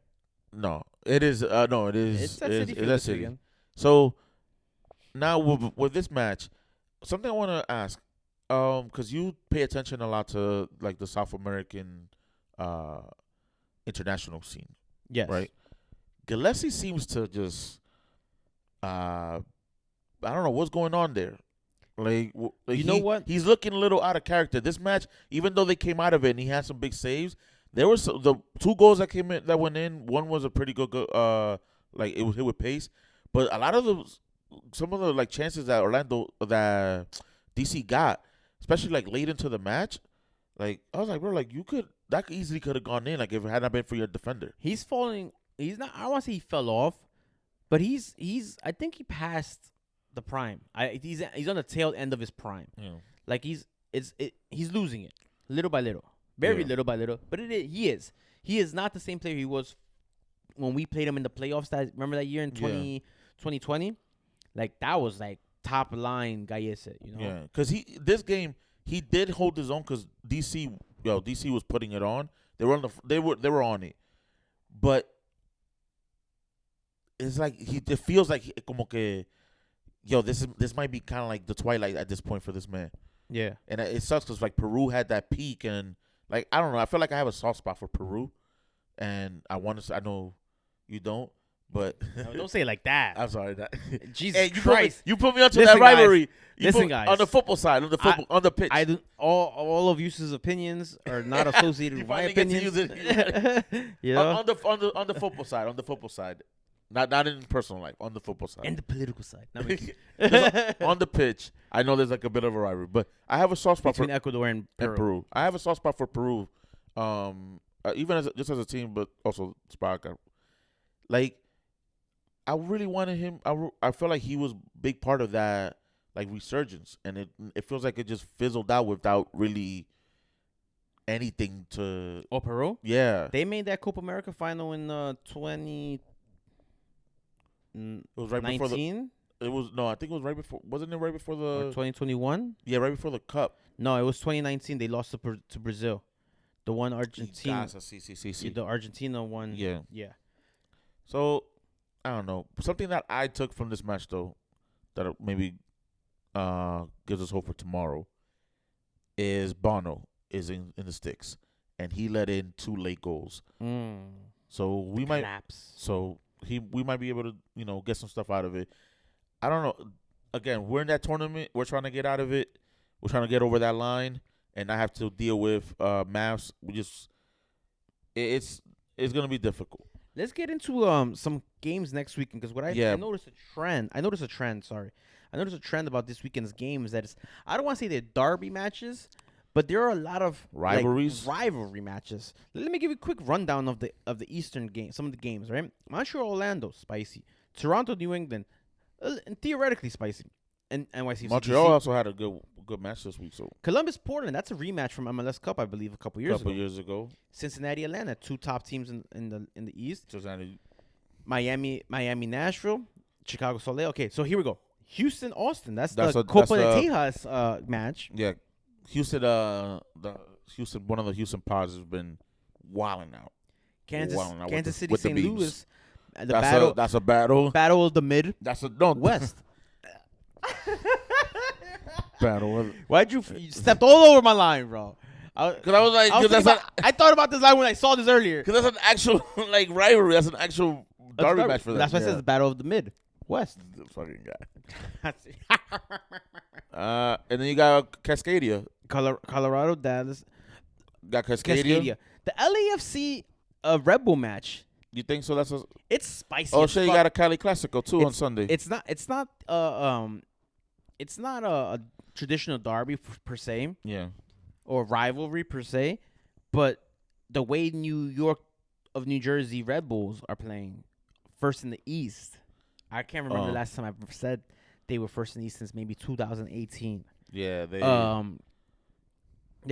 No. It is. No, it is. It's that City field this weekend. So now with this match, something I want to ask, because you pay attention a lot to the South American international scene. Yes. Right? Gillespie seems to just I don't know what's going on there. You know what? He's looking a little out of character. This match, even though they came out of it and he had some big saves, there was the 2 goals that went in. One was a pretty good it was hit with pace, but a lot of some of the chances that DC got, especially late into the match, I was like, bro, that easily could have gone in if it had not been for your defender. He's falling. He's not. I don't want to say he fell off, but he's. I think he passed the prime. He's on the tail end of his prime. Yeah. He's losing it little by little, very little by little. But he is. He is not the same player he was when we played him in the playoffs. Remember that year in 2020? That was top line Gallese, Yeah, because this game he did hold his own because DC was putting it on. They were on it, but it's it feels like como que, this might be kind of the twilight at this point for this man. Yeah, and it sucks because Peru had that peak and I don't know. I feel like I have a soft spot for Peru, and I know you don't. But no, don't say it like that. I'm sorry. Jesus Christ! You put me onto that rivalry. Guys, on the football side, on the pitch. I do, all of Yousef's opinions are not associated with my opinions. On the football side. On the football side, not in personal life. On the football side and the political side. On the pitch, I know there's a bit of a rivalry, but I have a soft spot between Ecuador and Peru. I have a soft spot for Peru, even just as a team, but also Spark. I really wanted him. I feel like he was a big part of that, resurgence, and it feels like it just fizzled out without really anything to. Oh, Peru? Yeah, they made that Copa America final in 20. It was right 19? before It was I think it was right before. Wasn't it right before the 2021? Yeah, right before the Cup. No, it was 2019. They lost to Brazil. The one Argentina. Sí. The Argentina one. Yeah. Yeah. So. I don't know. Something that I took from this match though, that maybe gives us hope for tomorrow, is Bono is in the sticks, and he let in 2 late goals. So we might. So we might be able to get some stuff out of it. I don't know. Again, we're in that tournament. We're trying to get out of it. We're trying to get over that line, and I have to deal with Mavs. It's gonna be difficult. Let's get into some games next weekend because I noticed a trend. I noticed a trend about this weekend's games that I don't want to say they're derby matches, but there are a lot of rivalry matches. Let me give you a quick rundown of the Eastern game, some of the games. Right, Montreal, Orlando, spicy. Toronto, New England, and theoretically spicy. And NYCFC. Montreal also had a good match this week. So Columbus, Portland, that's a rematch from MLS Cup, I believe, a couple years ago. Cincinnati, Atlanta, 2 top teams in the East. Cincinnati. Miami, Nashville, Chicago, Soleil. Okay, so here we go. Houston, Austin. That's the Copa de Tejas match. Yeah, Houston. One of the Houston pods has been wilding out. Kansas City, St. Louis. That's a battle. Battle of the mid. West. Battle. Why'd you stepped all over my line, bro? Because I was like, I thought about this line when I saw this earlier. Because that's an actual rivalry. That's an actual derby match for them. That's why it says Battle of the Mid West. The fucking guy. And then you got Cascadia, Colorado, Dallas. Got Cascadia. The LAFC Red Bull match. You think so? It's spicy. Oh shit! You got a Cali Classico too on Sunday. It's not a traditional derby per se. Yeah. Or rivalry per se, but the way New York of New Jersey Red Bulls are playing first in the East. I can't remember the last time I said they were first in the East since maybe 2018. Yeah, they're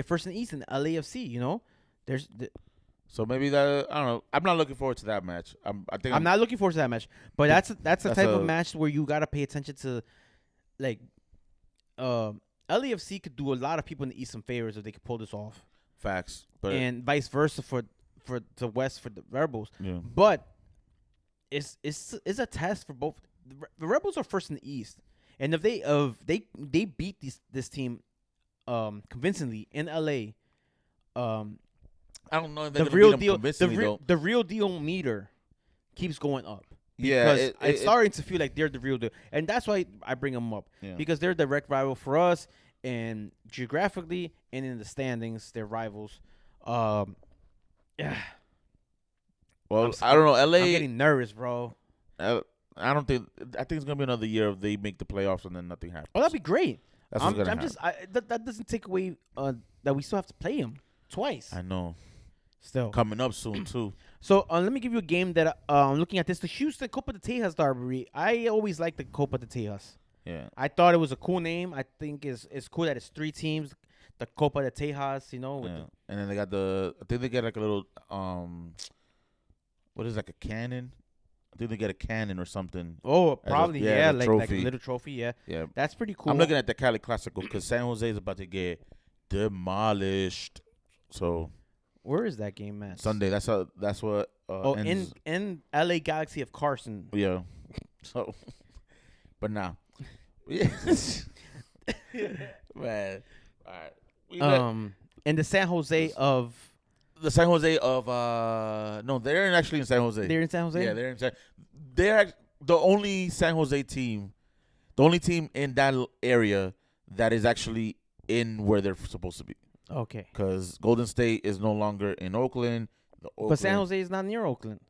first in the East in the LAFC. So maybe that, I don't know. I'm not looking forward to that match. I'm not looking forward to that match. But that's the type of match where you gotta pay attention to, like, LAFC could do a lot of people in the East some favors if they could pull this off. Facts. And vice versa for the West for the Rebels. Yeah. But it's a test for both. The Rebels are first in the East, and if they beat this team convincingly in LA, I don't know if they're the real deal. The real deal meter keeps going up. Yeah, because it's starting to feel like they're the real deal, and that's why I bring them up because they're a direct rival for us, and geographically and in the standings, they're rivals. Yeah. Well, I don't know. LA. I'm getting nervous, bro. I think it's gonna be another year if they make the playoffs and then nothing happens. Oh, that'd be great. That's what's gonna happen. That doesn't take away that we still have to play them twice. I know. Still coming up soon too. So let me give you a game that I'm looking at this. The Houston Copa de Tejas derby. I always liked the Copa de Tejas. Yeah. I thought it was a cool name. I think it's cool that it's 3 teams. The Copa de Tejas, and then they got I think they get like a little what is like a cannon? I think they get a cannon or something. Oh, probably like a little trophy. Yeah. That's pretty cool. I'm looking at the Cali Classico because San Jose is about to get demolished. So. Where is that game at? Sunday. That's what. In LA Galaxy of Carson. Yeah. So, but now, yeah. Man, all right. And the San Jose of. The San Jose of no, they're actually in San Jose. They're in San Jose. Yeah, they're the only San Jose team, the only team in that area that is actually in where they're supposed to be. Okay. Because Golden State is no longer in Oakland. But San Jose is not near Oakland.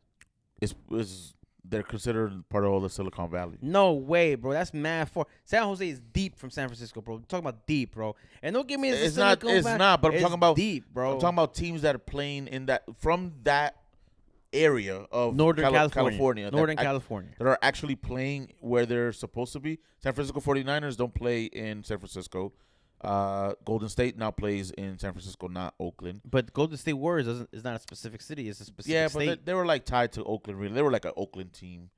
They're considered part of all the Silicon Valley. No way, bro. That's mad far. San Jose is deep from San Francisco, bro. We're talking about deep, bro. And don't give me this. It's not. But I'm talking about deep, bro. I'm talking about teams that are playing from that area of Northern California. California. That are actually playing where they're supposed to be. San Francisco 49ers don't play in San Francisco. Golden State now plays in San Francisco, not Oakland. But Golden State Warriors is not a specific city; it's a specific state. But they were like tied to Oakland. Really, they were like an Oakland team.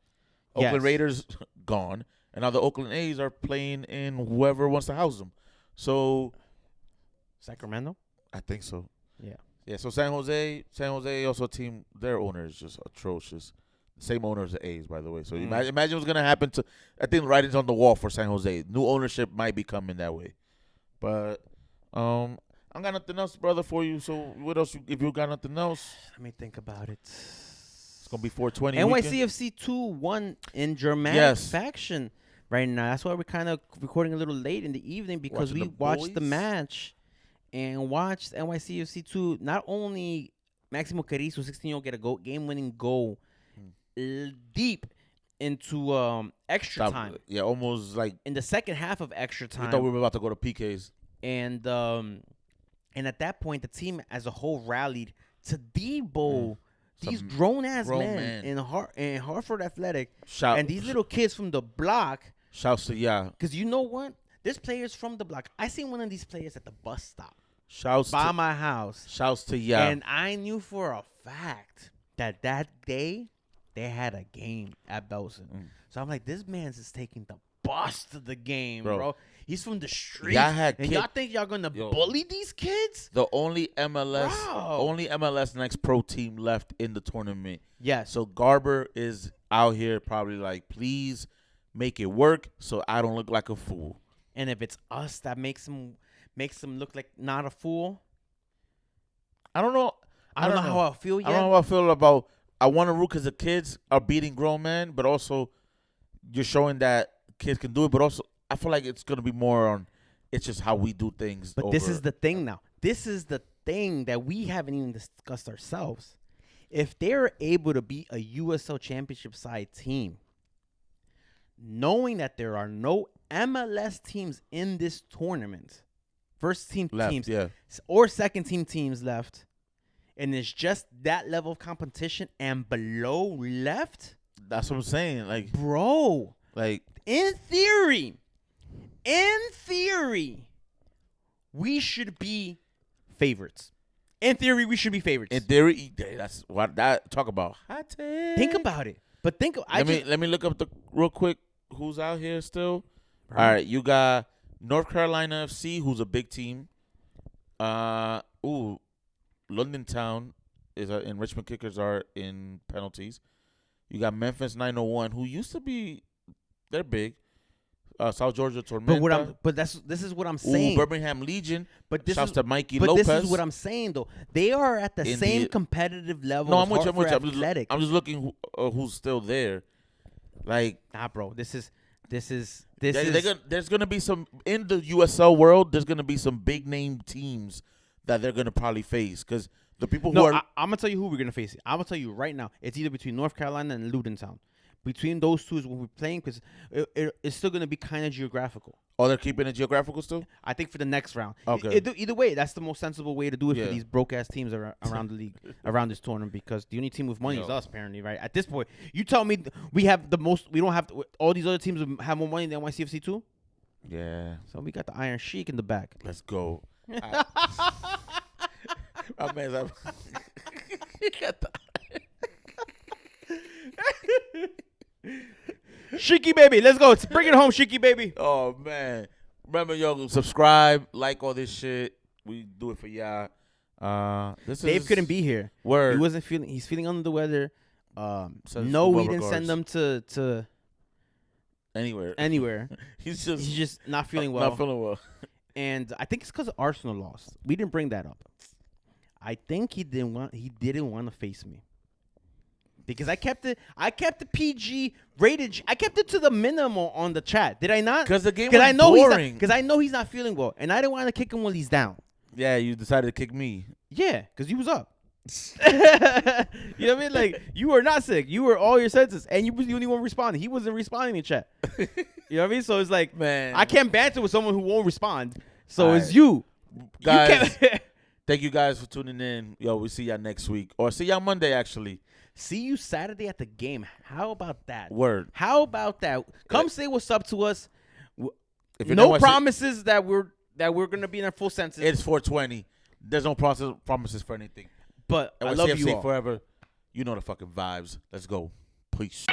Oakland Raiders gone, and now the Oakland A's are playing in whoever wants to house them. So, Sacramento, I think so. Yeah. So San Jose also a team. Their owner is just atrocious. Same owner as the A's, by the way. So imagine what's gonna happen to. I think the writing's on the wall for San Jose. New ownership might be coming that way, but I got nothing else, brother, for you. So what else? If you got nothing else, let me think about it. It's gonna be 420. NYCFC 2-1 in dramatic faction right now. That's why we're kind of recording a little late in the evening because we watched the match and watched NYCFC 2. Not only Maximo Carrizo, 16-year-old, get a game-winning goal deep into extra time. Yeah, almost like in the second half of extra time. We thought we were about to go to PKs. And at that point, the team as a whole rallied to debo these grown-ass men in Hartford Athletic. And these little kids from the block. Shouts to because you know what? There's players from the block. I seen one of these players at the bus stop. Shouts by my house. Shouts to And I knew for a fact that day they had a game at Belson. So I'm like, this man's is taking the bus to the game, bro. He's from the streets. Y'all think y'all gonna bully these kids? The only MLS Next Pro team left in the tournament. Yes. So Garber is out here probably like, please make it work so I don't look like a fool. And if it's us that makes him look like not a fool, I don't know. I don't know how I feel yet. I don't know how I feel about. I want to root because the kids are beating grown men, but also you're showing that kids can do it. But also, I feel like it's gonna be more on. It's just how we do things. But this is the thing now. This is the thing that we haven't even discussed ourselves. If they're able to beat a USL Championship side team, knowing that there are no MLS teams in this tournament, first team teams or second team teams left, and it's just that level of competition and below left. That's what I'm saying. Like, bro, like in theory, we should be favorites. In theory, we should be favorites. In theory, that's what that talk about. Hot take. Think about it. But let me look up real quick who's out here still. Right. All right, you got North Carolina FC, who's a big team. London Town is in Richmond Kickers are in penalties. You got Memphis 901, who used to be, they're big. South Georgia Tormenta. But this is what I'm saying. Birmingham Legion. But this shouts to Mikey Lopez. This is what I'm saying though. They are at the same competitive level. No, I'm with you. I'm just looking who's still there. Like, nah, bro. There's gonna be some in the USL world. There's gonna be some big name teams that they're gonna probably face because the people who I'm gonna tell you who we're gonna face. I'm gonna tell you right now. It's either between North Carolina and Luton Town. Between those two is when we're playing because it's still gonna be kind of geographical. Oh, they're keeping it geographical still? I think for the next round. Okay. Either way, that's the most sensible way to do it for these broke ass teams around the league, around this tournament. Because the only team with money is us, apparently, right? At this point, you tell me we have the most. We don't have all these other teams have more money than NYCFC too. Yeah. So we got the Iron Sheik in the back. Let's go. My man's Sheiky baby, let's go. Bring it home, Sheiky baby. Oh man, remember yo, subscribe, like all this shit. We do it for y'all. Dave couldn't be here. Word. He wasn't feeling. He's feeling under the weather. No, we didn't send him to anywhere. He's just not feeling well. Not feeling well. And I think it's because Arsenal lost. We didn't bring that up. I think he didn't want to face me. Because I kept the PG rated. I kept it to the minimum on the chat. Did I not? Because the game was boring. Because I know he's not feeling well, and I didn't want to kick him while he's down. Yeah, you decided to kick me. Yeah, because he was up. You know what I mean? Like, you were not sick. You were all your senses, and you was the only one responding. He wasn't responding in chat. You know what I mean? So it's like, man, I can't banter with someone who won't respond. So it's you, guys. Thank you guys for tuning in. Yo, we'll see y'all next week, or see y'all Monday actually. See you Saturday at the game. How about that? Word. How about that? Come say what's up to us. No promises that we're gonna be in our full senses. It's 420. There's no promises for anything. But I love you all. Forever. You know the fucking vibes. Let's go. Peace.